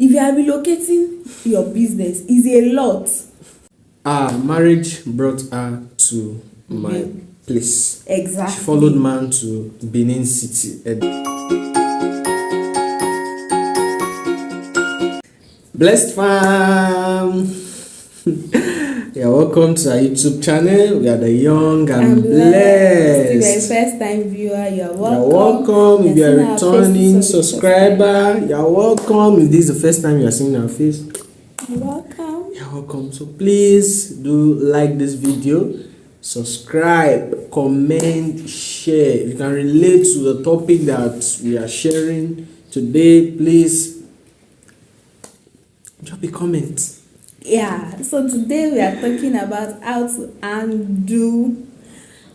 if you are relocating your business, is a lot. Marriage brought her to my place. Exactly. She followed man to Benin City. Blessed fam. Yeah, welcome to our YouTube channel. We are the young and blessed. If you are a first time viewer, you are welcome. You're welcome. If you are a returning subscriber, you're welcome. If this is the first time you are seeing our face, you're welcome. You're welcome. So please do like this video, subscribe, comment, share. If you can relate to the topic that we are sharing today, please drop a comment. Yeah, so today we are talking about how to undo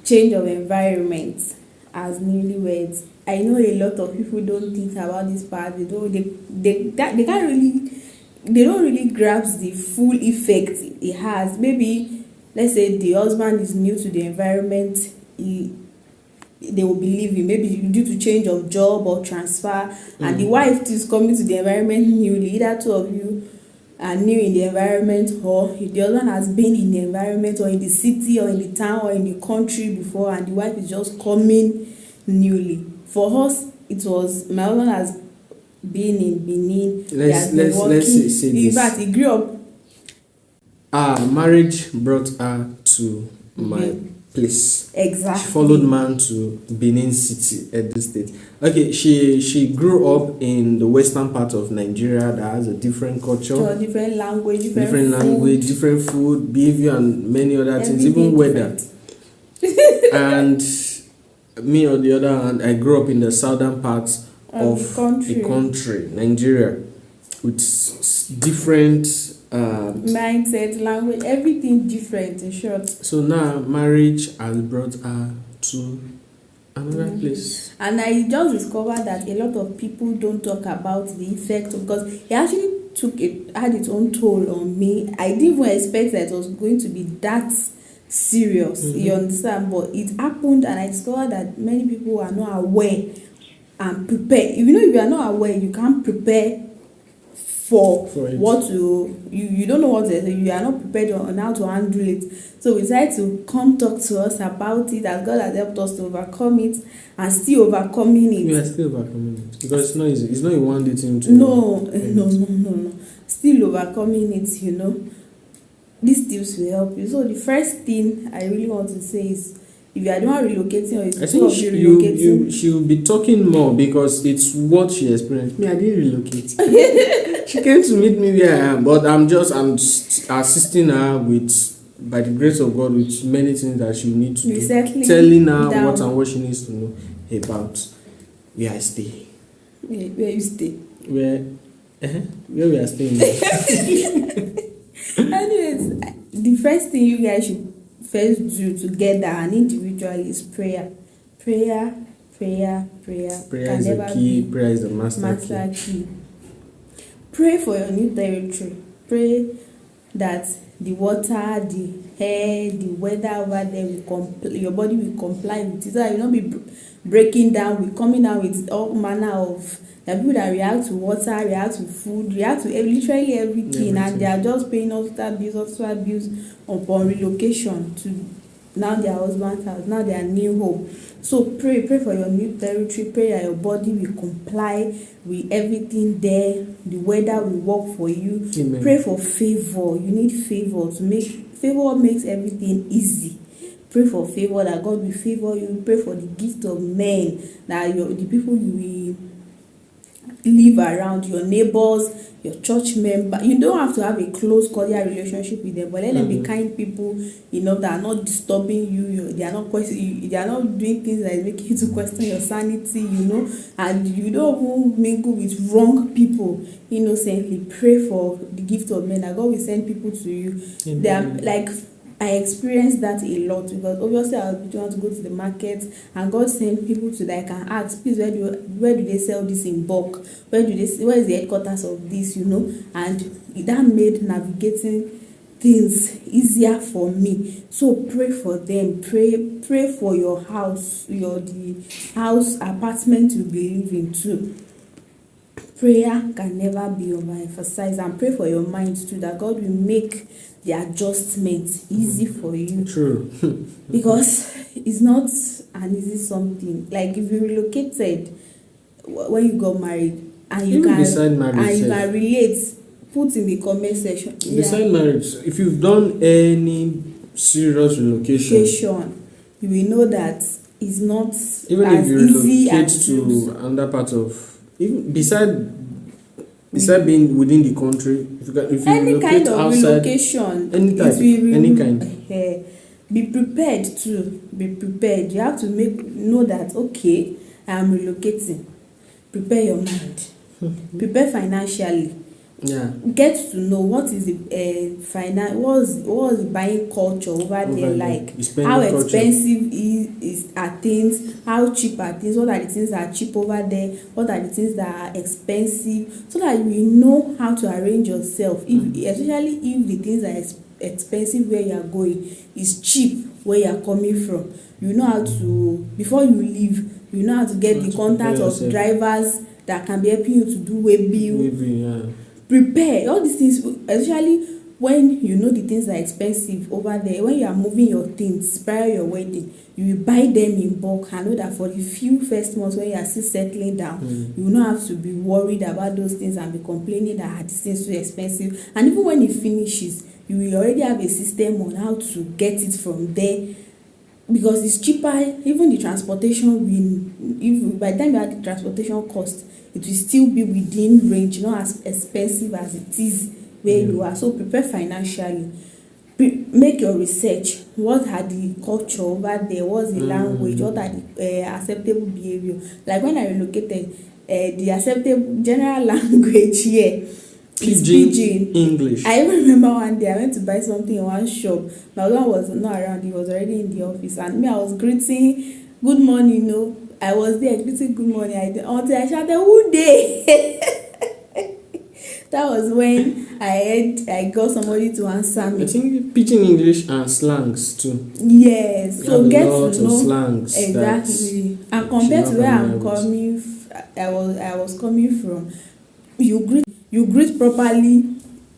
change of environment as newlyweds. I know a lot of people don't think about this part. They don't really grasp the full effect it has. Maybe let's say the husband is new to the environment, they will be leaving maybe due to change of job or transfer, and the wife is coming to the environment newly. Either two of you are new in the environment, or if the husband has been in the environment or in the city or in the town or in the country before, and the wife is just coming newly. For us, it was my husband has been in Benin. Let's say in fact, he grew up. Marriage brought her to my place. Exactly. She followed man to Benin City at this state. Okay, she grew up in the western part of Nigeria that has a different culture, different language, different food, behavior, and many other things, even weather. And me, on the other hand, I grew up in the southern parts of the country, Nigeria, with different mindset, language, everything different, in short. So now marriage has brought her to another place. And I just discovered that a lot of people don't talk about the effect, because it actually had its own toll on me. I didn't even expect that it was going to be that serious. You understand? But it happened, and I discovered that many people are not aware and prepare. If you are not aware, you can't prepare for what you don't know what to say. You are not prepared on how to handle it. So we decided to come talk to us about it, as God has helped us to overcome it and still overcoming it. We are still overcoming it, because it's not easy. It's not a one day thing to no. Still overcoming it, These tips will help you. So the first thing I really want to say is, if you are the one relocating, or it's two of you relocating, she will be talking more, because it's what she experienced. Me, I didn't relocate. She came to meet me where I am, but I'm assisting her by the grace of God, with many things that she needs to do. Telling her what she needs to know about where I stay. Where you stay? Where we are staying. Anyways, the first thing you guys should first do together and individually is prayer. Prayer is the key. Prayer is the master key. Pray for your new territory. Pray that the water, the air, the weather over there your body will comply with it. So that you will not be breaking down, coming down with all manner of people that react to water, react to food, react to literally everything, and they are just paying hospital bills upon relocation to now their husband's house, now their new home. So pray for your new territory. Pray that your body will comply with everything there. The weather will work for you. Amen. Pray for favor. You need favor favor makes everything easy. Pray for favor, that God will favor you. Pray for the gift of men, that the people you will live around, your neighbors, your church member. You don't have to have a close cordial relationship with them, but let them be kind people, that are not disturbing you. They are not doing things that is making you to question your sanity, and you don't even mingle with wrong people innocently. Pray for the gift of men, that God will send people to you. They are I experienced that a lot, because obviously I was trying to go to the market, and God sent people to that I can ask, please, where do they sell this in bulk? Where is the headquarters of this? And that made navigating things easier for me. So pray for them. Pray for your house, the house apartment you'll be living too. prayer can never be overemphasized, and pray for your mind too, that God will make the adjustment easy for you. True. Because it's not an easy something. Like if you relocated when you got married, and you Even can beside marriage and you sef. can relate, put in the comment section. Beside marriage, if you've done any serious relocation, You will know that it's not even as if you easy relocate as to another part of, even beside being within the country, if you any relocate kind of outside, relocation. any type, It will any kind. be prepared to be prepared. You have to know that, okay, I am relocating. Prepare your mind. Prepare financially. Yeah. Get to know what is the what's the buying culture over there like. How expensive are things, how cheap are things, what are the things that are cheap over there, what are the things that are expensive, so that you will know how to arrange yourself, especially if the things are expensive where you are going is cheap where you are coming from. You know how to, before you leave, you know how to get the contact of drivers that can be helping you to do way bill. Prepare all these things, especially when you know the things that are expensive over there. When you are moving your things prior your wedding, you will buy them in bulk. I know that for the few first months when you are still settling down, you will not have to be worried about those things and be complaining that this thing is too expensive. And even when it finishes, you will already have a system on how to get it from there, because it's cheaper. Even the transportation will, if by the time you have the transportation cost, it will still be within range, not as expensive as it is where you are. So prepare financially. Make your research. What are the culture over there? What's the language? What are the acceptable behavior? Like when I relocated, the acceptable general language here is Pidgin English. I even remember one day I went to buy something in one shop. My husband was not around. He was already in the office, and me, I was greeting good morning. No, I was there greeting good morning. Until I shouted, "Who dey?" That was when I got somebody to answer me. I think Pidgin English and slangs too. Yes, so get to know slangs exactly. And compared to where I'm coming, I was coming from. You greet properly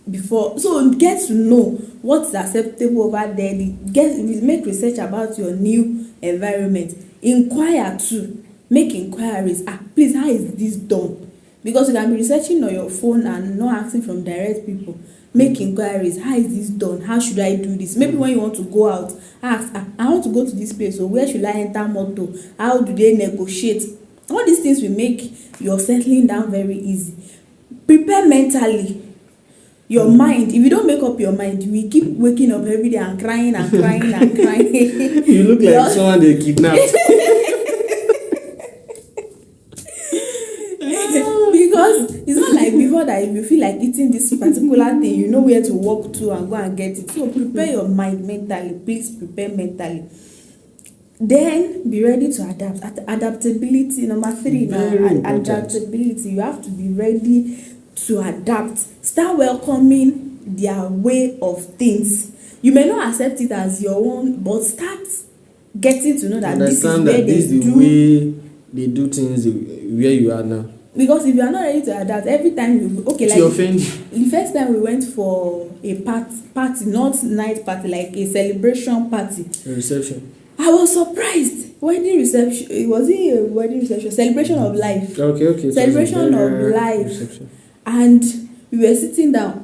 before, so get to know what's acceptable over there. Make research about your new environment. Inquire too. Make inquiries. Please, how is this done? Because you can be researching on your phone and not asking from direct people. Make inquiries. How is this done? How should I do this? Maybe when you want to go out, ask, I want to go to this place, so where should I enter motor? How do they negotiate? All these things will make your settling down very easy. Prepare mentally. Your mind, if you don't make up your mind, you will keep waking up every day and crying and crying and crying. You look like someone they kidnapped. Because it's not like before that if you feel like eating this particular thing, you know where to walk to and go and get it. So prepare your mind mentally. Please prepare mentally. Then be ready to adapt. Adaptability, number 3 now. Adaptability. You have to be ready to adapt. Start welcoming their way of things. You may not accept it as your own, but start getting to know that this is where the way they do things where you are now. Because if you are not ready to adapt, every time you like the first time we went for a party, not night party, like a celebration party, a reception. I was surprised. Wedding reception. It was a wedding reception. Celebration of life. Okay. Celebration of life. Reception. And we were sitting down.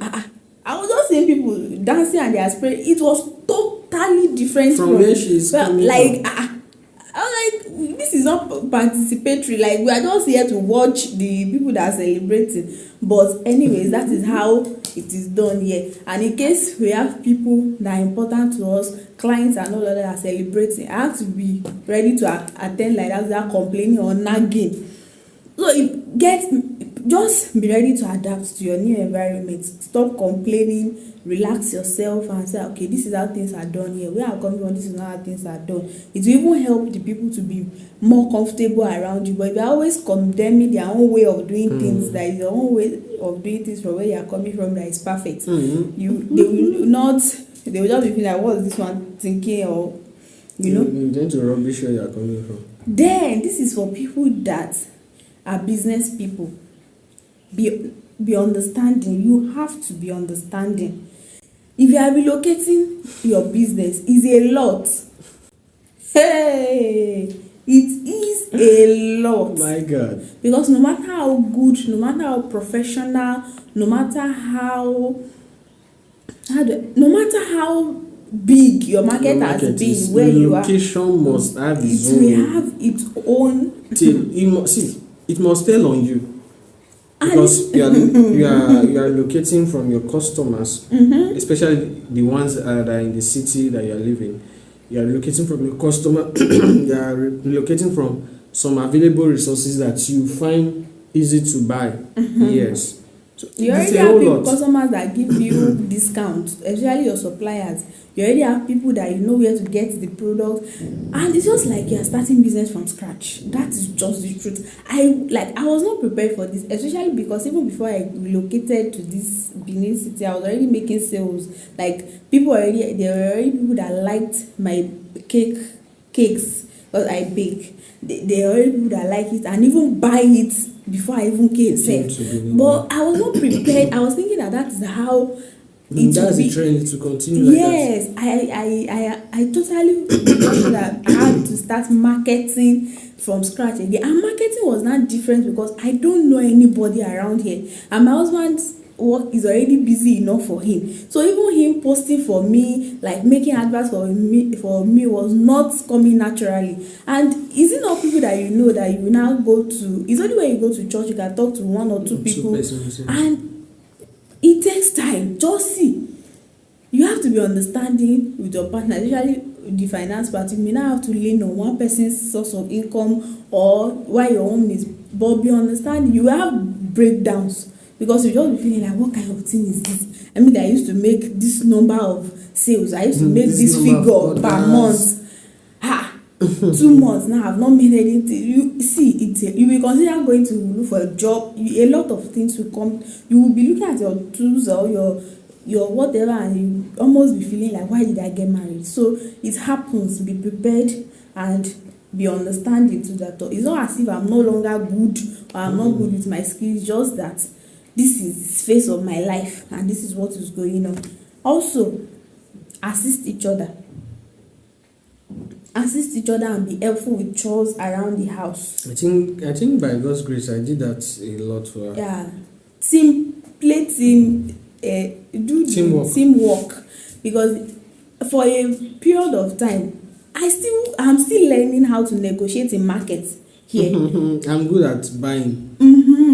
I was just seeing people dancing and they are spraying. It was totally different from where she is coming from. I was like, this is not participatory. Like, we are just here to watch the people that are celebrating. But anyways, that is how it is done here. And in case we have people that are important to us, clients and all that are celebrating, I have to be ready to attend like that without complaining or nagging. So just be ready to adapt to your new environment. Stop complaining. Relax yourself and say, okay, this is how things are done here. Where I'm coming from, this is not how things are done. It will even help the people to be more comfortable around you. But if you're always condemning their own way of doing things, that is your own way of doing things from where you are coming from that is perfect, they will just be feeling like, what is this one thinking? Or you tend to rubbish where you are coming from. Then this is for people that are business people. be understanding. You have to be understanding. If you are relocating your business, is a lot. Hey, it is a lot. My God. Because no matter how good, no matter how professional, no matter how no matter how big your market has been, where you are, relocation must have its it own. will have its own. It must tell on you. Because you are locating from your customers, especially the ones that are in the city that you are living. You are locating from your customer. You are relocating from some available resources that you find easy to buy. Yes. So You already have customers that give you discounts, especially your suppliers. You already have people that you know where to get the product, and it's just like you are starting business from scratch. That is just the truth. I was not prepared for this, especially because even before I relocated to this Benin city, I was already making sales. Like there were already people that liked my cakes because I bake. There are already people that like it and even buy it before I even came safe. But I was not prepared. I was thinking that is how that's the trend to continue. Yes, I totally thought that I had to start marketing from scratch again. And marketing was not different because I don't know anybody around here. And my husband's work is already busy enough for him. So even him posting for me, like making adverts for me was not coming naturally. And is it not people that you know that you now go to? It's only when you go to church you can talk to one or two people, and it takes time. Just see, you have to be understanding with your partner, especially the finance part. You may not have to lean on one person's source of income or why your own is, but be understanding. You have breakdowns because you just be feeling like, what kind of thing is this? I mean, I used to make this number of sales. I used to make this figure per month. 2 months now I've not made anything. You see it, you will consider going to look for a job. A lot of things will come. You will be looking at your tools or your whatever, and you almost be feeling like, why did I get married? So it happens. Be prepared and be understanding to that. It's not as if I'm no longer good or I'm not good with my skills, just that this is the phase of my life and this is what is going on. Also, assist each other and be helpful with chores around the house. I think by God's grace I did that a lot for her. Yeah, teamwork, because for a period of time I'm still learning how to negotiate in market here. I'm good at buying.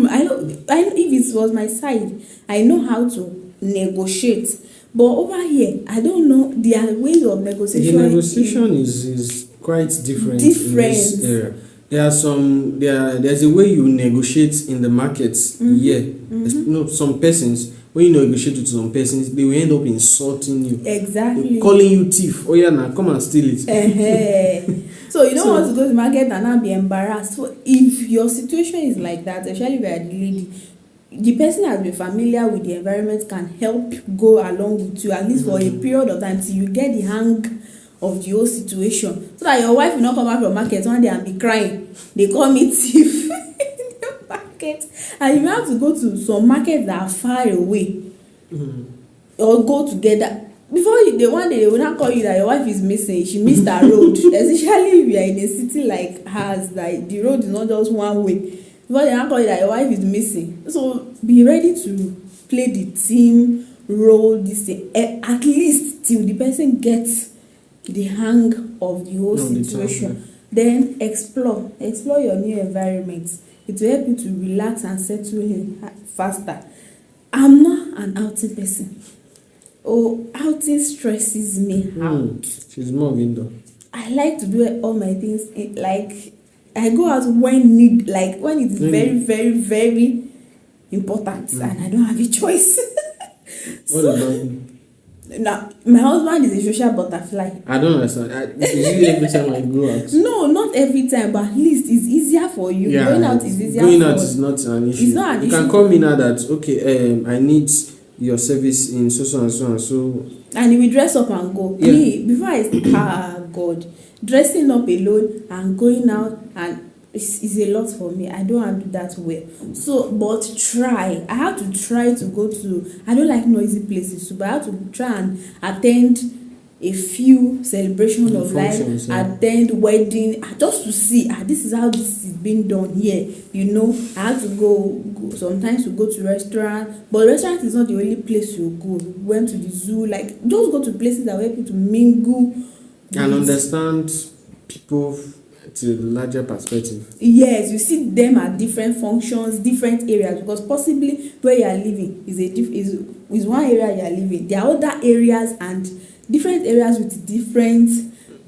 I know if it was my side, I know how to negotiate. But over here, I don't know. There are ways of negotiation. The negotiation is quite different. In this area. There's a way you negotiate in the markets here. No, some persons, when you negotiate with some persons, they will end up insulting you. Exactly. Calling you thief. Oh yeah, now come and steal it. So you don't want to go to market and not be embarrassed. So if your situation is like that, especially where the lady, the person has been familiar with the environment, can help go along with you at least for a period of time till you get the hang of the whole situation, so that your wife will not come back from market one day and be crying, they call me thief in the market. And you have to go to some markets that are far away or go together before one day they will not call you that your wife is missing, she missed her road. Especially if you are in a city like ours, like the road is not just one way. Before they not call you that your wife is missing, so be ready to play the team role this thing, at least till the person gets the hang of the whole situation. Then explore your new environment. It will help you to relax and settle in faster. I'm not an outing person. Outing stresses me out. She's more window. I like to do all my things like I go out when it is very, very, very important and I don't have a choice. What about you? Now, my husband is a social butterfly. I don't understand. Usually every time I go out. No, not every time, but at least it's easier for you. Yeah, going out is easier. Going out is not an issue. It's not an issue. You can call me now that I need your service in so and so. And we dress up and go. Me, before I God, dressing up alone and going out and is a lot for me. I don't handle that well. So, but try. I have to try to go to. I don't like noisy places, so but I have to try and attend a few celebration of life, attend wedding, just to see this is how this is being done here. I have to go sometimes to go to restaurant, but restaurant is not the only place you go. We went to the zoo, like just go to places that help you to mingle and understand people to a larger perspective. Yes, you see them at different functions, different areas, because possibly where you are living is one area you are living. There are other areas and different areas with different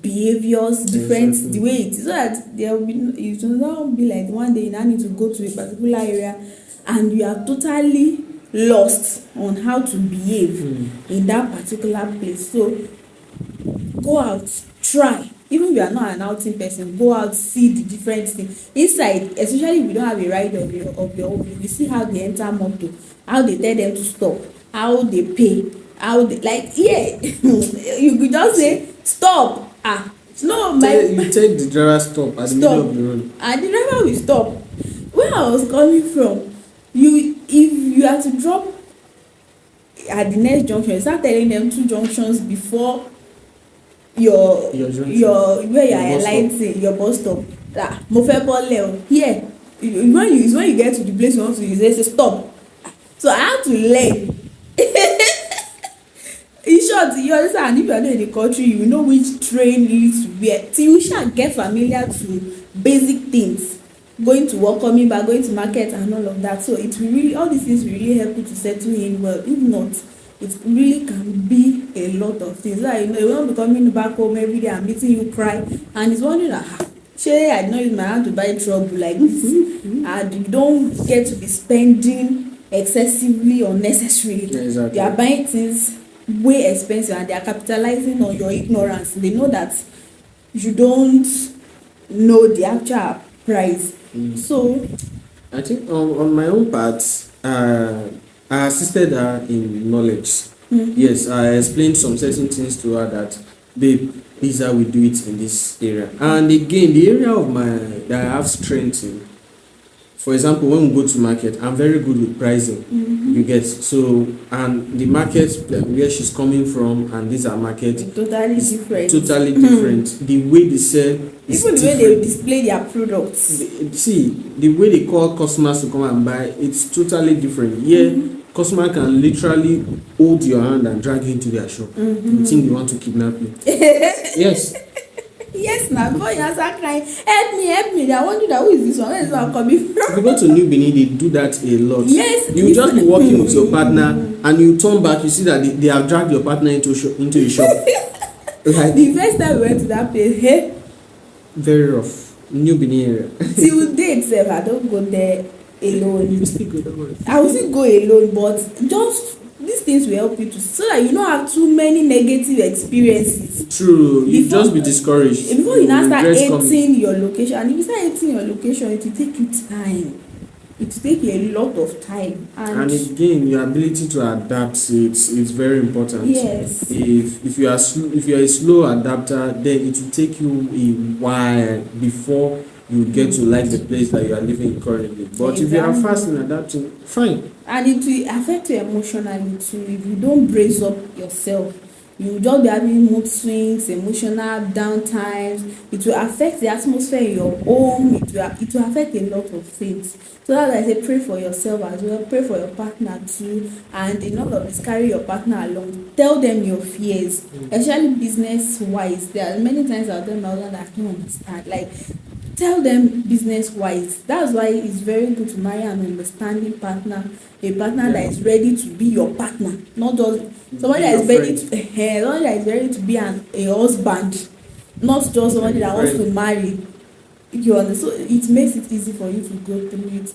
behaviors, different the way it is, so that there will be, it will not be like one day you now need to go to a particular area and you are totally lost on how to behave in that particular place. So go out, try. Even if you are not an outing person, go out, see the different things inside, especially if you don't have a ride of your own. You see how they enter motor, how they tell them to stop, how they pay, how they you could just say stop. You take the driver stop at the middle of the road, and the driver will stop. Where I was coming from, if you have to drop at the next junction, you start telling them 2 junctions before your where you are alighting, your bus stop. Mo fẹ́ bọ́lẹ̀ o. Here, when you get to the place you want to use, they say stop. So I have to learn. In short, you understand, if you are not in the country, you know which train is where. Till you shall get familiar to basic things, going to work, coming back, going to market and all of that. So it will really, all these things will really help you to settle in well. If not, it really can be a lot of things. Like, you won't be coming back home every day and meeting you cry, and it's wondering I did not use my hand to buy trouble like this. And you don't get to be spending excessively unnecessarily. Exactly. You are buying things way expensive and they are capitalizing on your ignorance. They know that you don't know the actual price. So I think on my own part, I assisted her in knowledge. Yes, I explained some certain things to her that, babe, this is how we do it in this area. And again, the area of that I have strength in. For example, when we go to market, I'm very good with pricing. You get so, and the market where she's coming from, and these are markets totally different. Totally different. The way they sell is even the different. way they display their products. See, the way they call customers to come and buy, it's totally different. Customer can literally hold your hand and drag you into their shop. You think they want to kidnap you? Yes. Yes, now go and start crying. Help me. They are wondering that who is this one? Where is this one coming from? If you go to New Benin, they do that a lot. Yes. You just be working with your partner, and you turn back, you see that they have dragged your partner into a shop. Like, the first time we went to that place, very rough. New Benin area. Till date, I don't go there alone. You still go there. I will still go alone, but just these things will help you to, so that you don't have too many negative experiences. True, you just be discouraged. Before you now start hating your location, and if you start hating your location, it will take you time. It will take you a lot of time. And again, your ability to adapt, it's very important. Yes. If you are a slow adapter, then it will take you a while before you get to like the place that you are living currently. But if you are fast in adapting, fine. And it will affect you emotionally too. If you don't brace up yourself, you will just be having mood swings, emotional downtimes. It will affect the atmosphere in your home. It will affect a lot of things. So that's why I say pray for yourself as well. Pray for your partner too. And in all of this, carry your partner along. Tell them your fears, especially business wise. There are many times I'll tell my husband that I don't understand. Like, tell them business wise. That's why it's very good to marry an understanding partner, a partner that is ready to be your partner, not just somebody that is ready to be a husband, not just somebody that wants to marry. You understand? So it makes it easy for you to go through it.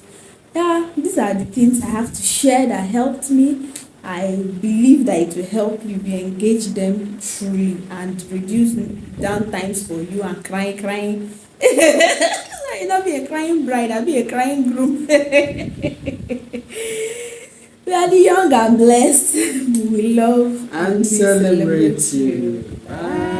Yeah, these are the things I have to share that helped me. I believe that it will help you engage them truly and reduce down times for you and crying. You not be a crying bride, I'll be a crying groom. We are the young and blessed. We love and celebrate you. Bye.